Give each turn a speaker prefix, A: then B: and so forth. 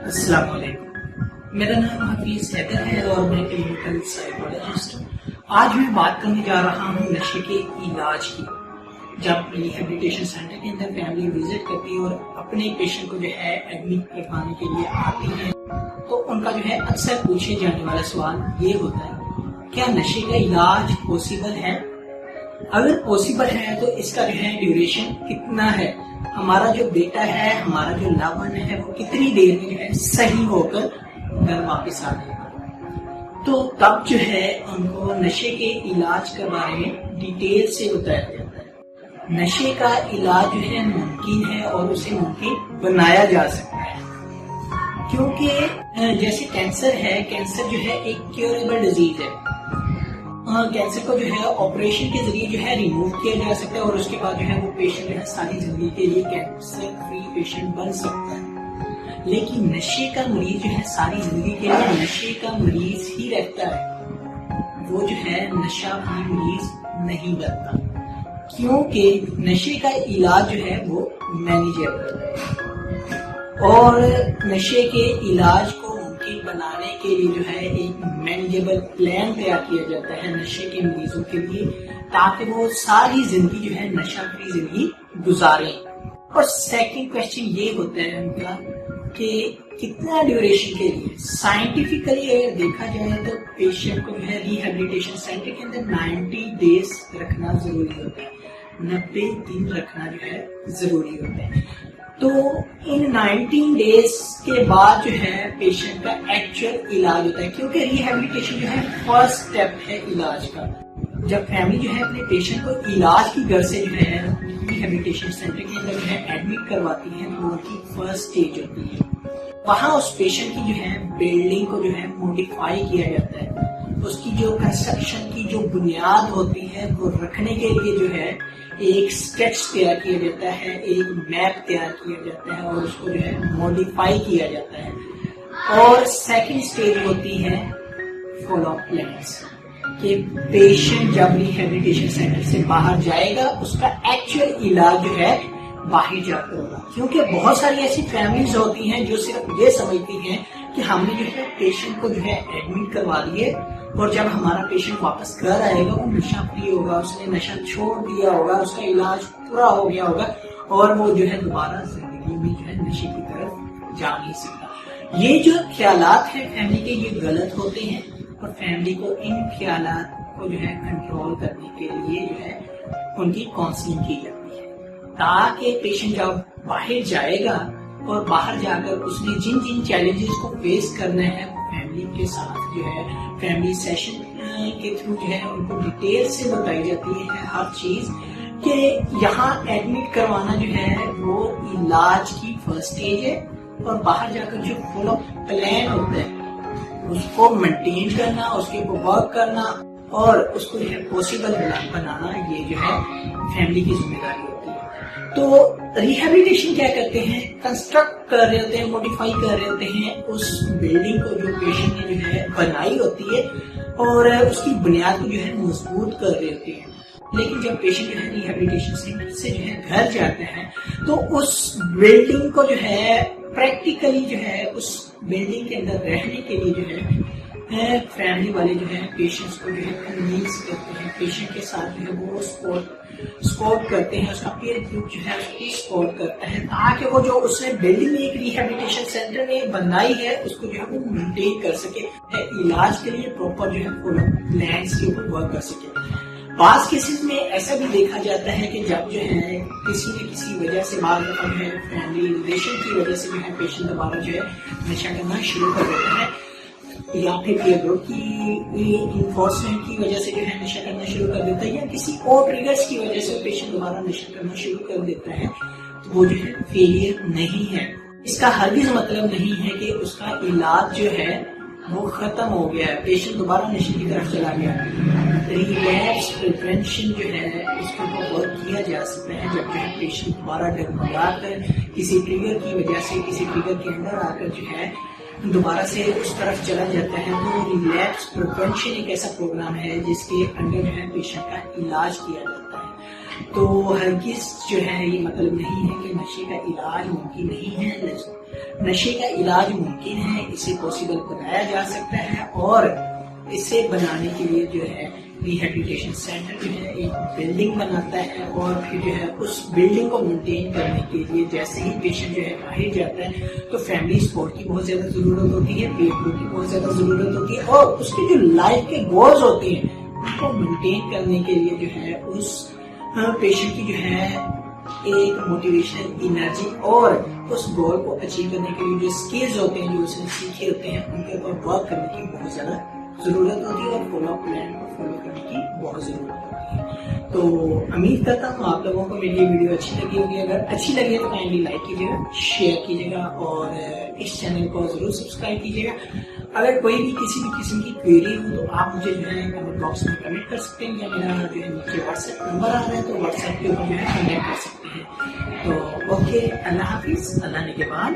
A: अस्सलाम वालेकुम। मेरा नाम हफीज हैदर है और मैं क्लिनिकल साइकोलॉजिस्ट हूँ। आज मैं बात करने जा रहा हूँ नशे के इलाज की। जब रिहेबिलिटेशन सेंटर के अंदर फैमिली विजिट करती है और अपने पेशेंट को जो है एडमिट करवाने के लिए आती है, तो उनका जो है अक्सर पूछे जाने वाला सवाल ये होता है, क्या नशे का इलाज पॉसिबल है? अगर पॉसिबल है तो इसका जो है ड्यूरेशन कितना है? हमारा जो बेटा है, हमारा जो लवन है, वो कितनी देर में जो है सही होकर घर वापस आ जाएगा? तो तब जो है उनको नशे के इलाज के बारे में डिटेल से बताया जाता है। नशे का इलाज जो है मुमकिन है और उसे मुमकिन बनाया जा सकता है, क्योंकि जैसे कैंसर है, कैंसर जो है एक क्योरेबल डिजीज है। कैंसर को जो है ऑपरेशन के जरिए जो है रिमूव किया जा सकता है और उसके बाद जो है वो पेशेंट जो है सारी जिंदगी के लिए कैंसर फ्री पेशेंट बन सकता है। लेकिन नशे का मरीज जो है सारी जिंदगी के लिए नशे का मरीज ही रहता है, वो जो है नशा फ्री मरीज नहीं बनता, क्योंकि नशे का इलाज जो है वो मैनेजेबल है और नशे के इलाज को बनाने के लिए जो है एक मैनेजेबल प्लान तैयार किया जाता है नशे के मरीजों के लिए, ताकि वो सारी जिंदगी जो है नशा फ्री जिंदगी गुजारें। और सेकंड क्वेश्चन ये होता है उनका कि कितना ड्यूरेशन के लिए। साइंटिफिकली अगर देखा जाए तो पेशेंट को जो है रिहेबिलिटेशन सेंटर के अंदर 90 डेज रखना जरूरी होता है, 90 दिन रखना जो है जरूरी होता है। तो इन 19 डेज के बाद जो है पेशेंट का एक्चुअल इलाज होता है, क्योंकि रिहेबिलिटेशन जो है फर्स्ट स्टेप है इलाज का। जब फैमिली जो है अपने पेशेंट को इलाज की घर से जो है रिहेबिलिटेशन सेंटर के अंदर जो है एडमिट करवाती है, तो उनकी फर्स्ट स्टेज होती है। वहाँ उस पेशेंट की जो है बिल्डिंग को जो है मॉडिफाई किया जाता है, उसकी जो कंस्ट्रक्शन की जो बुनियाद होती है वो रखने के लिए जो है एक स्केच तैयार किया जाता है, एक मैप तैयार किया जाता है और उसको जो है मॉडिफाई किया जाता है। और सेकंड स्टेज होती है फॉलो अप प्लान्स, कि पेशेंट जब रिहेबिलिटेशन सेंटर से बाहर जाएगा उसका एक्चुअल इलाज जो है बाहर जाकर होगा। क्योंकि बहुत सारी ऐसी फैमिलीज होती हैं जो सिर्फ ये समझती हैं कि हमने जो है पेशेंट को जो है एडमिट करवा दिए और जब हमारा पेशेंट वापस घर आएगा वो नशा फ्री होगा, उसने नशा छोड़ दिया होगा, उसका इलाज पूरा हो गया होगा और वो जो है दोबारा जिंदगी में जो है नशे की तरफ जा नहीं सकता। ये जो ख्यालात हैं फैमिली के, ये गलत होते हैं और फैमिली को इन ख्यालात को जो है कंट्रोल करने के लिए जो है उनकी काउंसलिंग की जाती है, ताकि पेशेंट जब बाहर जाएगा और बाहर जाकर उसने जिन जिन चैलेंजेस को फेस करना है फैमिली के साथ जो है फैमिली सेशन के थ्रू जो है उनको डिटेल से बताई जाती है हर चीज, कि यहाँ एडमिट करवाना जो है वो इलाज की फर्स्ट स्टेज है और बाहर जाकर जो फॉलो प्लान होता है उसको मेंटेन करना, उसके ऊपर वर्क करना और उसको जो है पॉसिबल बनाना, ये जो है फैमिली की जिम्मेदारी होती है। तो रिहेबिलिटेशन क्या करते हैं, कंस्ट्रक्ट कर रहे होते हैं, मॉडिफाई कर रहे होते हैं उस बिल्डिंग को जो पेशेंट ने जो है बनाई होती है और उसकी बुनियाद को जो है मजबूत कर रहे होते हैं। लेकिन जब पेशेंट जो है रिहेबिलिटेशन सेंटर से जो है घर जाते हैं तो उस बिल्डिंग को जो है प्रैक्टिकली जो है उस बिल्डिंग के अंदर रहने के लिए जो है फैमिली वाले जो है पेशेंट्स को जो है कन्विंस करते हैं, पेशेंट के साथ जो है वो सपोर्ट करते हैं, उसका पीयर ग्रुप जो है उसको सपोर्ट करता है, ताकि वो जो उसने बिल्डिंग में एक रिहेबिलिटेशन सेंटर में बनाई है उसको जो है वो मेंटेन कर सके, इलाज के लिए प्रॉपर जो है फॉलो प्लान्स के ऊपर वर्क कर सके। बास केसेस में ऐसा भी देखा जाता है कि जब जो है किसी न किसी वजह से बार जो है फैमिली रिलेशन की वजह से जो है पेशेंट दोबारा जो है नशा करना शुरू कर देता है, या फिर पीयर ग्रुप की इन्फोर्समेंट की वजह से जो है नशा करना शुरू कर देता है, या किसी और ट्रिगर्स की वजह से पेशेंट दोबारा नशा करना शुरू कर देता है, तो वो जो है फेलियर नहीं है। इसका हरगिज मतलब नहीं है कि उसका इलाज जो है वो खत्म हो गया है, पेशेंट दोबारा नशे की तरफ चला गया। रिलैप्स प्रिवेंशन जो है उसके ऊपर वर्क किया जा सकता है। जब जो है पेशेंट दोबारा डगमगा कर किसी ट्रिगर की वजह से किसी ट्रिगर के अंदर आकर जो है दोबारा से उस तरफ चला जाता है, तो रिलैप्स प्रिवेंशन एक ऐसा प्रोग्राम है जिसके अंदर जो है पेशेंट का इलाज किया जाता है। तो हरगिज जो है ये मतलब नहीं है कि नशे का इलाज मुमकिन नहीं है। نشے کا علاج ممکن ہے، اسے پاسبل بنایا جا سکتا ہے، اور اسے بنانے کے لیے جو ہے ریہیبلیٹیشن سینٹر جو ہے ایک بلڈنگ بناتا ہے، اور پھر جو ہے اس بلڈنگ کو مینٹین کرنے کے لیے جیسے ہی پیشنٹ جو ہے باہر جاتا ہے تو فیملی سپورٹ کی بہت زیادہ ضرورت ہوتی ہے، پیپروں کی بہت زیادہ ضرورت ہوتی ہے، اور اس کی جو لائف کے گولز ہوتے ہیں ان کو مینٹین کرنے کے لیے جو ہے اس پیشنٹ کی جو ہے ایک موٹیویشنل انرجی اور اس گول کو اچیو کرنے کے لیے جو اسکلز ہوتے ہیں جو اس نے سیکھے ہوتے ہیں ان کے اوپر ورک کرنے کی بہت زیادہ ضرورت ہوتی ہے، اور فالو اپ پلان کو فالو کرنے کی بہت ضرورت ہوتی ہے۔ تو امید کرتا ہوں آپ لوگوں کو میری یہ ویڈیو اچھی لگی ہوگی، اگر اچھی لگی ہے تو کائنڈلی لائک کیجیے گا، شیئر کیجیے گا، اور اس چینل کو ضرور سبسکرائب کیجیے گا۔ اگر کوئی بھی کسی بھی قسم کی کوئری ہو تو آپ مجھے جو ہے کمنٹ باکس میں کمنٹ کر سکتے ہیں، یا میرا جو ہے نیچے واٹس ایپ نمبر آ رہا ہے تو واٹس ایپ کے اوپر جو ہے کانٹیکٹ کر سکتے ہیں۔ تو اوکے، اللہ حافظ، اللہ نگہبان۔